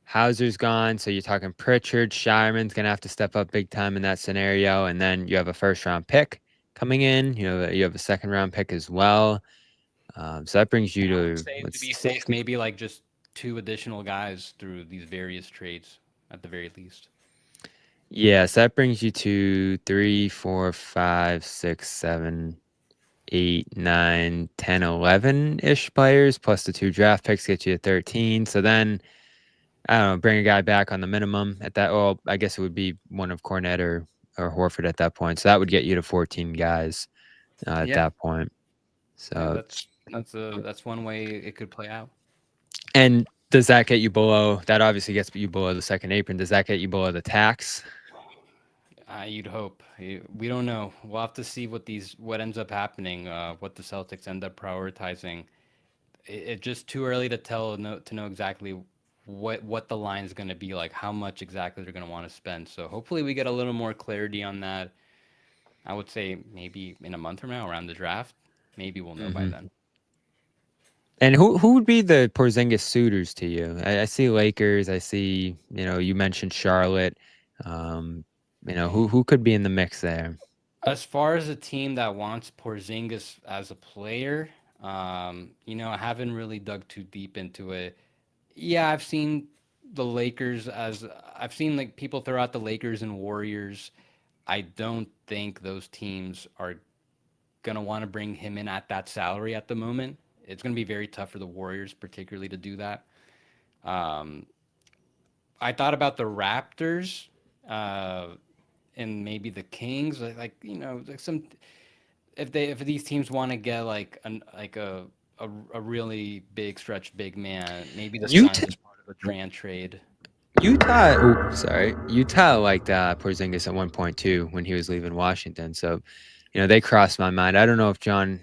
Hauser's gone, so you're talking Pritchard. Shireman's going to have to step up big time in that scenario. And then you have a first-round pick coming in. You have a second-round pick as well. So that brings you to be safe, maybe like just 2 additional guys through these various trades at the very least. Yeah, so that brings you to 3, 4, 5, 6, 7, 8, 9, 10, 11-ish players, plus the 2 draft picks get you to 13. So then, I don't know, bring a guy back on the minimum at that. Well, I guess it would be one of Cornette or Horford at that point. So that would get you to 14 guys at that point. So that's one way it could play out. And does that get you below? That obviously gets you below the second apron. Does that get you below the tax? You'd hope. We don't know. We'll have to see what ends up happening. What the Celtics end up prioritizing. It's just too early to tell. To know exactly what the line is going to be like. How much exactly they're going to want to spend. So hopefully we get a little more clarity on that. I would say maybe in a month from now, around the draft. Maybe we'll know by then. And who would be the Porzingis suitors to you? I see Lakers. I see, you mentioned Charlotte. Who could be in the mix there? As far as a team that wants Porzingis as a player, I haven't really dug too deep into it. Yeah, I've seen the Lakers I've seen like people throw out the Lakers and Warriors. I don't think those teams are going to want to bring him in at that salary at the moment. It's going to be very tough for the Warriors, particularly, to do that. I thought about the Raptors and maybe the Kings. If these teams want to get a really big stretch big man, maybe the Suns is part of a Durant trade. Utah liked Porzingis at one point too when he was leaving Washington. So, they crossed my mind. I don't know if John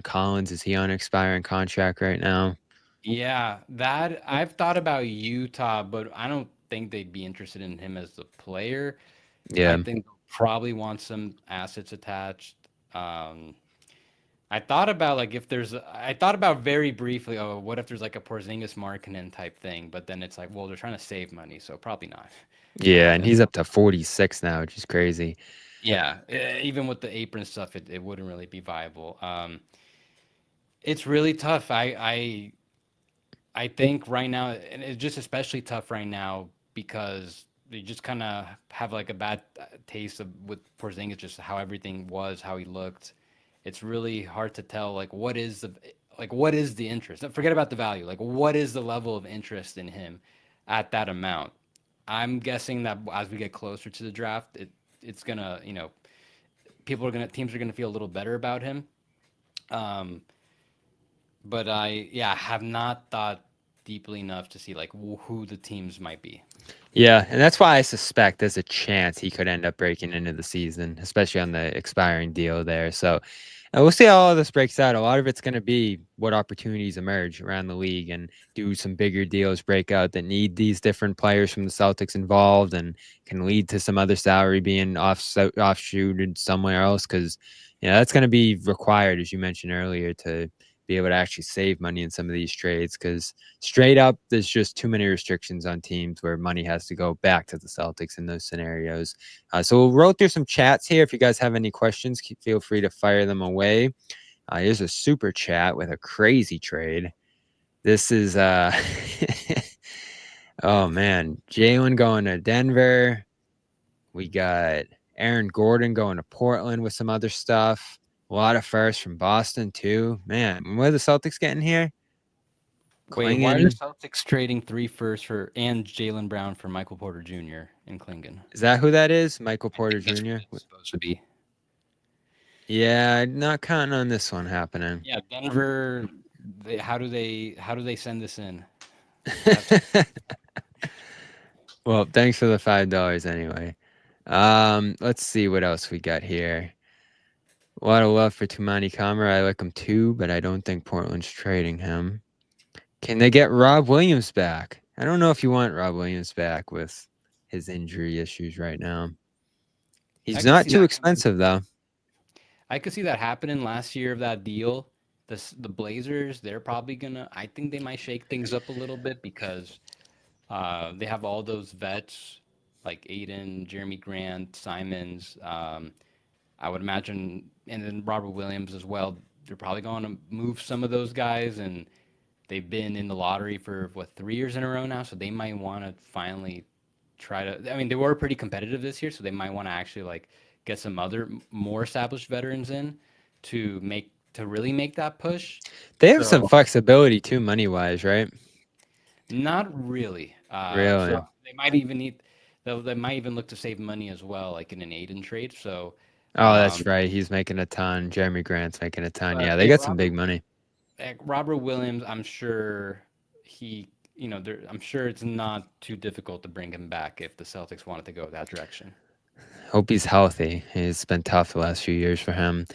Collins, is he on an expiring contract right now? Yeah, that I've thought about Utah, but I don't think they'd be interested in him as a player. Yeah, I think they'll probably want some assets attached. I thought about like I thought about very briefly, oh, what if there's like a Porzingis Markkanen type thing? But then it's like, well, they're trying to save money, so probably not. Yeah, and he's up to 46 now, which is crazy. Yeah, even with the apron stuff, it wouldn't really be viable. It's really tough. I think right now, and it's just especially tough right now because you just kind of have like a bad taste of with Porzingis, just how everything was, how he looked. It's really hard to tell like what is the interest? Forget about the value. Like what is the level of interest in him at that amount? I'm guessing that as we get closer to the draft, it's gonna, teams are gonna feel a little better about him. Um, but I have not thought deeply enough to see like who the teams might be. Yeah, and that's why I suspect there's a chance he could end up breaking into the season, especially on the expiring deal there. So we'll see how all this breaks out. A lot of it's going to be what opportunities emerge around the league and do some bigger deals break out that need these different players from the Celtics involved and can lead to some other salary being offshooted somewhere else because that's going to be required, as you mentioned earlier, to be able to actually save money in some of these trades because straight up, there's just too many restrictions on teams where money has to go back to the Celtics in those scenarios. So we'll roll through some chats here. If you guys have any questions, feel free to fire them away. Here's a super chat with a crazy trade. This is, oh man, Jaylen going to Denver. We got Aaron Gordon going to Portland with some other stuff. A lot of firsts from Boston, too. Man, what are the Celtics getting here? Wait, why are the Celtics trading 3 firsts and Jaylen Brown for Michael Porter Jr. in Klingen? Is that who that is? Michael Porter Jr.? It's supposed to be. Yeah, not counting on this one happening. Yeah, Denver. How do they send this in? Well, thanks for the $5 anyway. Let's see what else we got here. A lot of love for Tumani Kamara. I like him too, but I don't think Portland's trading him. Can they get Rob Williams back? I don't know if you want Rob Williams back with his injury issues right now. He's not too expensive, though. I could see that happening last year of that deal. The Blazers, they're probably gonna. I think they might shake things up a little bit because they have all those vets like Aiden, Jeremy Grant, Simons. I would imagine, and then Robert Williams as well. They're probably going to move some of those guys, and they've been in the lottery for 3 years in a row now. So they might want to finally try to. I mean, they were pretty competitive this year, so they might want to actually like get some other more established veterans in to really make that push. They have some flexibility too, money wise, right? Not really. Really? So they might even they might even look to save money as well, like in an Aiden trade. So. Oh, that's right. He's making a ton. Jeremy Grant's making a ton. Yeah, they got some big money. Robert Williams, I'm sure I'm sure it's not too difficult to bring him back if the Celtics wanted to go that direction. Hope he's healthy. It's been tough the last few years for him.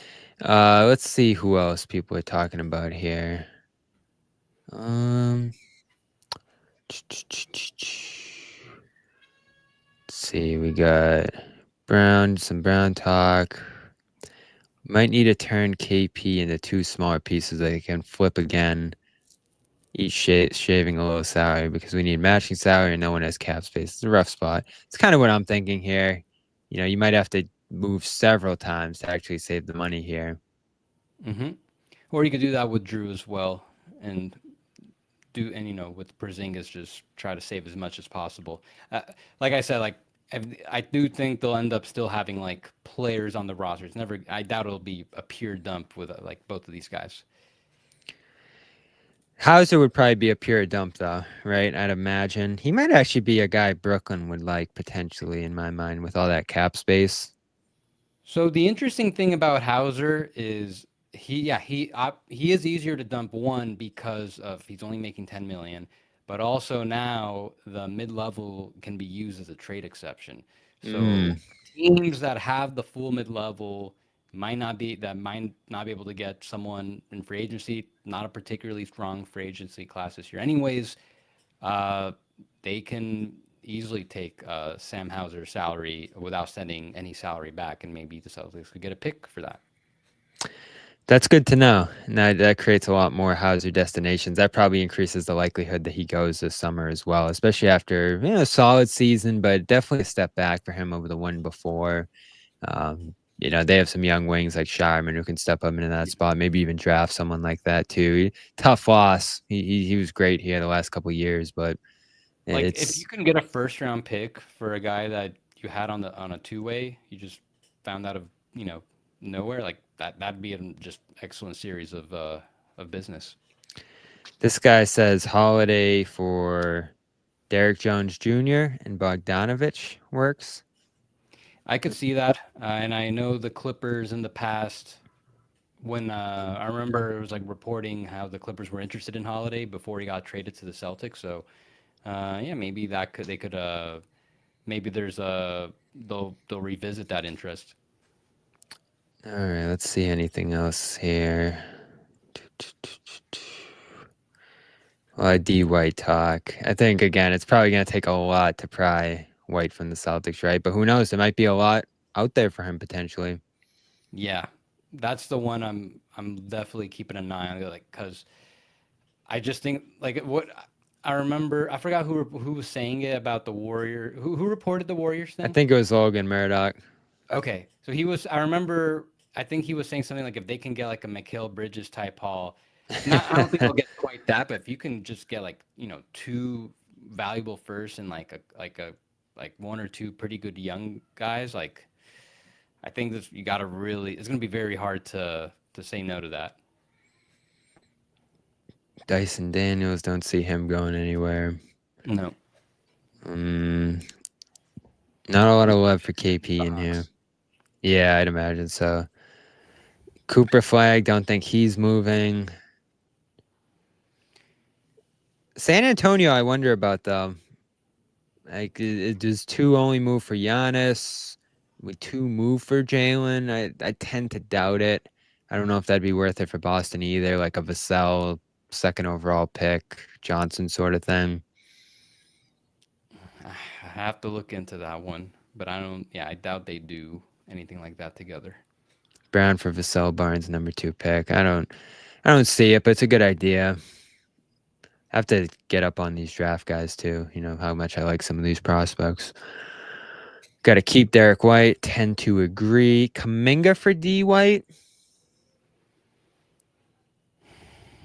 Let's see who else people are talking about here. Let's see, we got some Brown talk. Might need to turn KP into 2 smaller pieces that they can flip again. Each shaving a little salary because we need matching salary and no one has cap space. It's a rough spot. It's kind of what I'm thinking here. You might have to move several times to actually save the money here. Mm-hmm. Or you could do that with Jrue as well, and with Porzingis just try to save as much as possible. Like I said, like I do think they'll end up still having like players on the roster. I doubt it'll be a pure dump with like both of these guys. Hauser would probably be a pure dump, though, right? I'd imagine. He might actually be a guy Brooklyn would like, potentially, in my mind, with all that cap space. So the interesting thing about Hauser is he is easier to dump, one, because he's only making $10 million, but also now the mid-level can be used as a trade exception. So teams that have the full mid-level might not be able to get someone in free agency, not a particularly strong free agency class this year. Anyways, they can easily take Sam Hauser's salary without sending any salary back, and maybe the Celtics could get a pick for that. That's good to know. And that creates a lot more Hauser destinations. That probably increases the likelihood that he goes this summer as well, especially after a solid season, but definitely a step back for him over the one before. They have some young wings like Shireman who can step up into that spot, maybe even draft someone like that too. Tough loss. He was great here the last couple of years, but Like if it's you can get a first round pick for a guy that you had on a two-way, you just found out of nowhere, like that'd be a just excellent series of business. this guy says Holiday for Derrick Jones Jr. and Bogdanovich works. I could see that, and I know the Clippers in the past. When I remember it was like reporting how the Clippers were interested in Holiday before he got traded to the Celtics. So yeah, maybe they could maybe there's they'll revisit that interest. All right, let's see anything else here. D White talk. I think again, it's probably gonna take a lot to pry White from the Celtics, right? But who knows? There might be a lot out there for him potentially. Yeah, that's the one I'm definitely keeping an eye on, like, because I just think like what I remember, I forgot who was saying it about the Warrior. Who reported the Warriors thing? I think it was Logan Murdoch. Okay, so he was. I remember. I think he was saying something like if they can get like a Mikal Bridges type haul. Not, I don't think they'll get quite that, but if you can just get like two valuable firsts and like one or two pretty good young guys, like I think this you got to really. It's gonna be very hard to say no to that. Dyson Daniels, don't see him going anywhere. No. Not a lot of love for KP in here. Yeah, I'd imagine so. Cooper Flag, don't think he's moving. San Antonio, I wonder about though. Like, does 2 only move for Giannis? Would 2 move for Jaylen? I tend to doubt it. I don't know if that'd be worth it for Boston either, like a Vassell second overall pick, Johnson sort of thing. I have to look into that one, but I don't. Yeah, I doubt they do anything like that together. Brown for Vassell, Barnes number 2 pick. I don't see it, but it's a good idea. I have to get up on these draft guys too. You know how much I like some of these prospects. Got to keep Derrick White. Tend to agree. Kuminga for D White.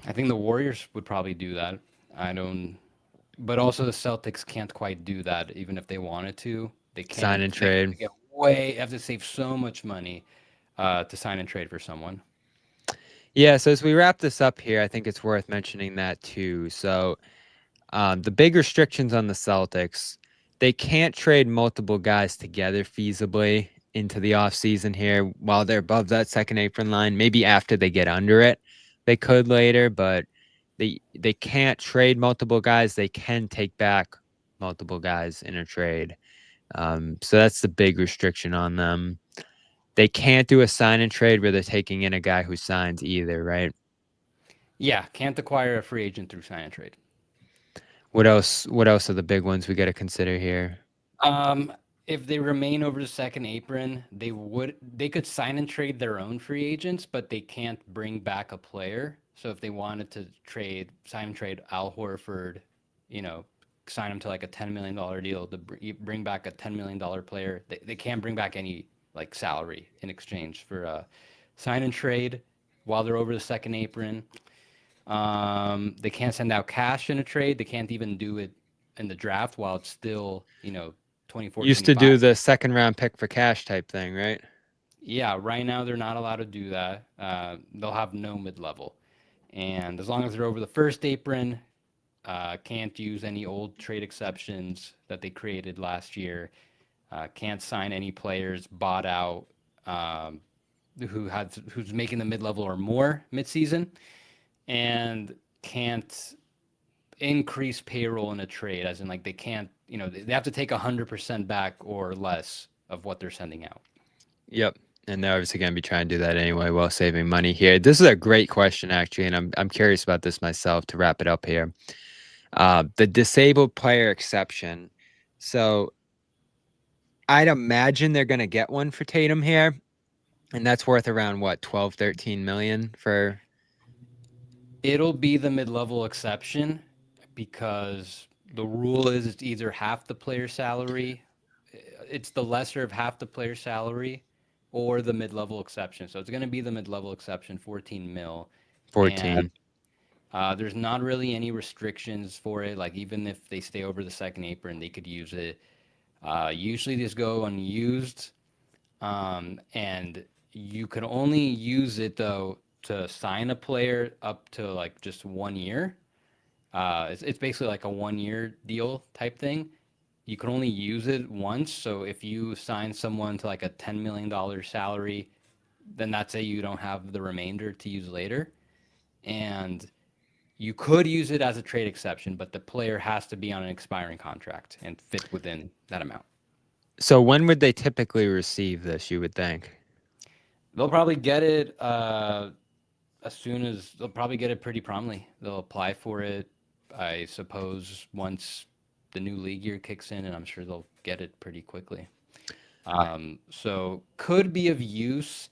I think the Warriors would probably do that. I don't. But also the Celtics can't quite do that, even if they wanted to. They can't Sign and trade. They have to save so much money to sign and trade for someone. Yeah, so as we wrap this up here, I think it's worth mentioning that too. So the big restrictions on the Celtics, they can't trade multiple guys together feasibly into the offseason here while they're above that second apron line. Maybe after they get under it, they could later, but they can't trade multiple guys. They can take back multiple guys in a trade. So that's the big restriction on them. They can't do a sign and trade where they're taking in a guy who signs either, right? Yeah, can't acquire a free agent through sign and trade. What else are the big ones we got to consider here? If they remain over the second apron, they could sign and trade their own free agents, but they can't bring back a player. So if they wanted to sign and trade Al Horford, sign him to like a $10 million deal to bring back a $10 million player, they can't bring back any like salary in exchange for a sign and trade while they're over the second apron. They can't send out cash in a trade. They can't even do it in the draft while it's still, 24. Used to do the second round pick for cash type thing, right? Yeah, right now they're not allowed to do that. They'll have no mid-level. And as long as they're over the first apron, can't use any old trade exceptions that they created last year. Can't sign any players bought out who's making the mid-level or more mid-season, and can't increase payroll in a trade, as in like they can't, they have to take 100% back or less of what they're sending out. Yep. And they're obviously going to be trying to do that anyway while saving money here. This is a great question, actually, and I'm curious about this myself to wrap it up here. The disabled player exception. So I'd imagine they're going to get one for Tatum here. And that's worth around what, 12, 13 million for. It'll be the mid-level exception because the rule is it's either half the player salary, it's the lesser of half the player salary, or the mid-level exception. So it's going to be the mid-level exception, 14 mil. 14. And there's not really any restrictions for it. Like even if they stay over the second apron, they could use it. Usually these go unused, and you can only use it though to sign a player up to like just 1 year. It's basically like a 1 year deal type thing. You can only use it once. So if you sign someone to like a $10 million salary, then that's it. You don't have the remainder to use later. And you could use it as a trade exception, but the player has to be on an expiring contract and fit within that amount. So when would they typically receive this, you would think? They'll probably get it they'll probably get it pretty promptly. They'll apply for it, I suppose, once the new league year kicks in, and I'm sure they'll get it pretty quickly. So could be of use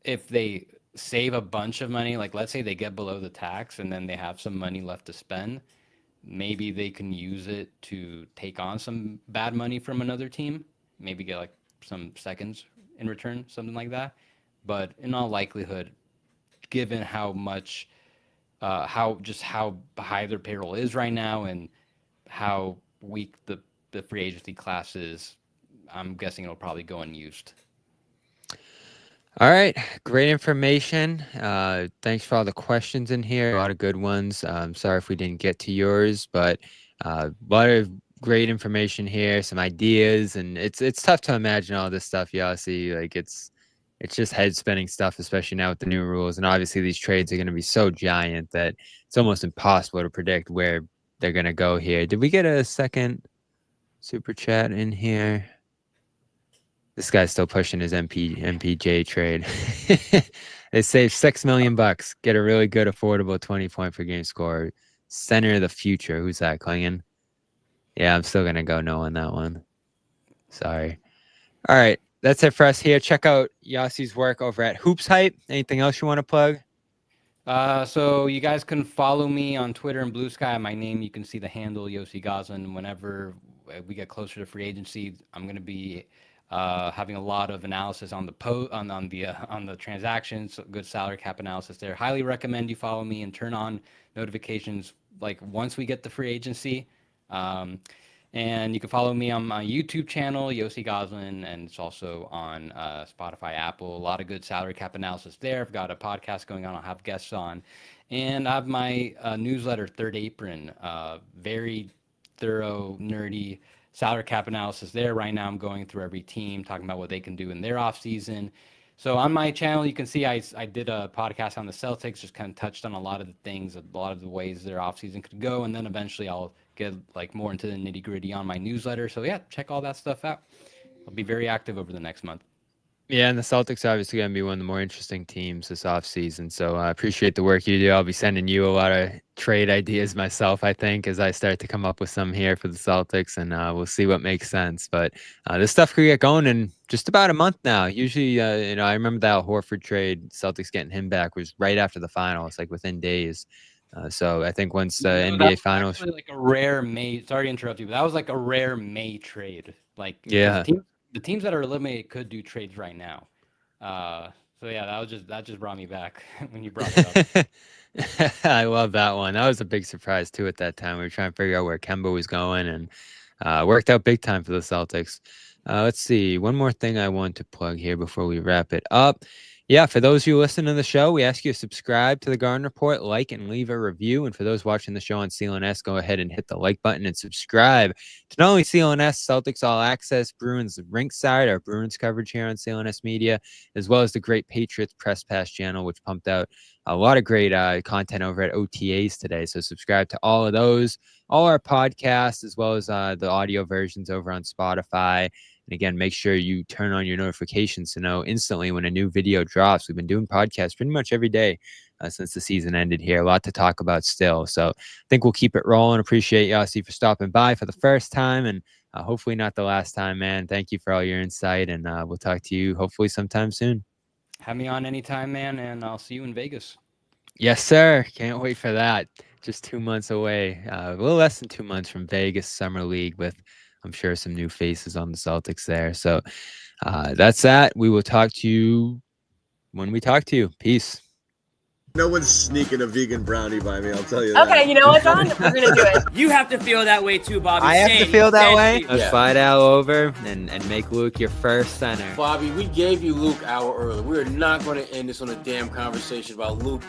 if they save a bunch of money. Like let's say they get below the tax and then they have some money left to spend. Maybe they can use it to take on some bad money from another team. Maybe get like some seconds in return, something like that. But in all likelihood, given how much, how high their payroll is right now and how weak the free agency class is, I'm guessing it'll probably go unused. All right, great information. Thanks for all the questions in here. A lot of good ones. Sorry if we didn't get to yours, but a lot of great information here, some ideas, and it's tough to imagine all this stuff, Yossi. Like it's just head spinning stuff, especially now with the new rules. And obviously these trades are going to be so giant that it's almost impossible to predict where they're going to go here. Did we get a second super chat in here? This guy's still pushing his MPJ trade. They save $6 million. Get a really good, affordable 20-point per game score. Center of the future. Who's that, Klingon? Yeah, I'm still going to go no on that one. Sorry. All right. That's it for us here. Check out Yossi's work over at HoopHype. Anything else you want to plug? So you guys can follow me on Twitter and Blue Sky. My name, you can see the handle Yossi Goslin. Whenever we get closer to free agency, I'm going to be having a lot of analysis on the transactions, good salary cap analysis there. Highly recommend you follow me and turn on notifications like once we get the free agency. And you can follow me on my YouTube channel, Yossi Goslin, and it's also on Spotify, Apple. A lot of good salary cap analysis there. I've got a podcast going on. I'll have guests on. And I have my newsletter, Third Apron, very thorough, nerdy salary cap analysis there. Right now I'm going through every team, talking about what they can do in their offseason. So on my channel, you can see I did a podcast on the Celtics, just kind of touched on a lot of the things, a lot of the ways their offseason could go. And then eventually I'll get like more into the nitty gritty on my newsletter. So yeah, check all that stuff out. I'll be very active over the next month. Yeah, and the Celtics are obviously going to be one of the more interesting teams this offseason. So I appreciate the work you do. I'll be sending you a lot of trade ideas myself, I think, as I start to come up with some here for the Celtics, and we'll see what makes sense. But this stuff could get going in just about a month now. Usually, I remember that Horford trade, Celtics getting him back was right after the finals, like within days. So I think once the NBA Finals, like a rare May. Sorry to interrupt you, but that was like a rare May trade. Like yeah. The teams that are eliminated could do trades right now. So yeah, that just brought me back when you brought it up. I love that one. That was a big surprise too at that time. We were trying to figure out where Kemba was going, and worked out big time for the Celtics. Let's see. One more thing I want to plug here before we wrap it up. Yeah, for those of you listening to the show, we ask you to subscribe to the Garden Report, like and leave a review. And for those watching the show on CLNS, go ahead and hit the like button and subscribe to not only CLNS, Celtics All Access, Bruins Rinkside, our Bruins coverage here on CLNS Media, as well as the great Patriots Press Pass channel, which pumped out a lot of great content over at OTAs today. So subscribe to all of those, all our podcasts, as well as the audio versions over on Spotify. And again, make sure you turn on your notifications to know instantly when a new video drops. We've been doing podcasts pretty much every day since the season ended here. A lot to talk about still. So I think we'll keep it rolling. Appreciate Yossi for stopping by for the first time, and hopefully not the last time, man. Thank you for all your insight, and we'll talk to you hopefully sometime soon. Have me on anytime, man, and I'll see you in Vegas. Yes, sir. Can't wait for that. Just 2 months away. A little less than 2 months from Vegas Summer League with, I'm sure, some new faces on the Celtics there. So that's that. We will talk to you when we talk to you. Peace. No one's sneaking a vegan brownie by me, I'll tell you that. Okay, you know what, John? We're gonna do it. You have to feel that way too, Bobby. I have to Same. feel that Same way. to you. Let's fly Al over and make Luke your first center. Bobby, we gave you Luke hour early. We're not going to end this on a damn conversation about Luke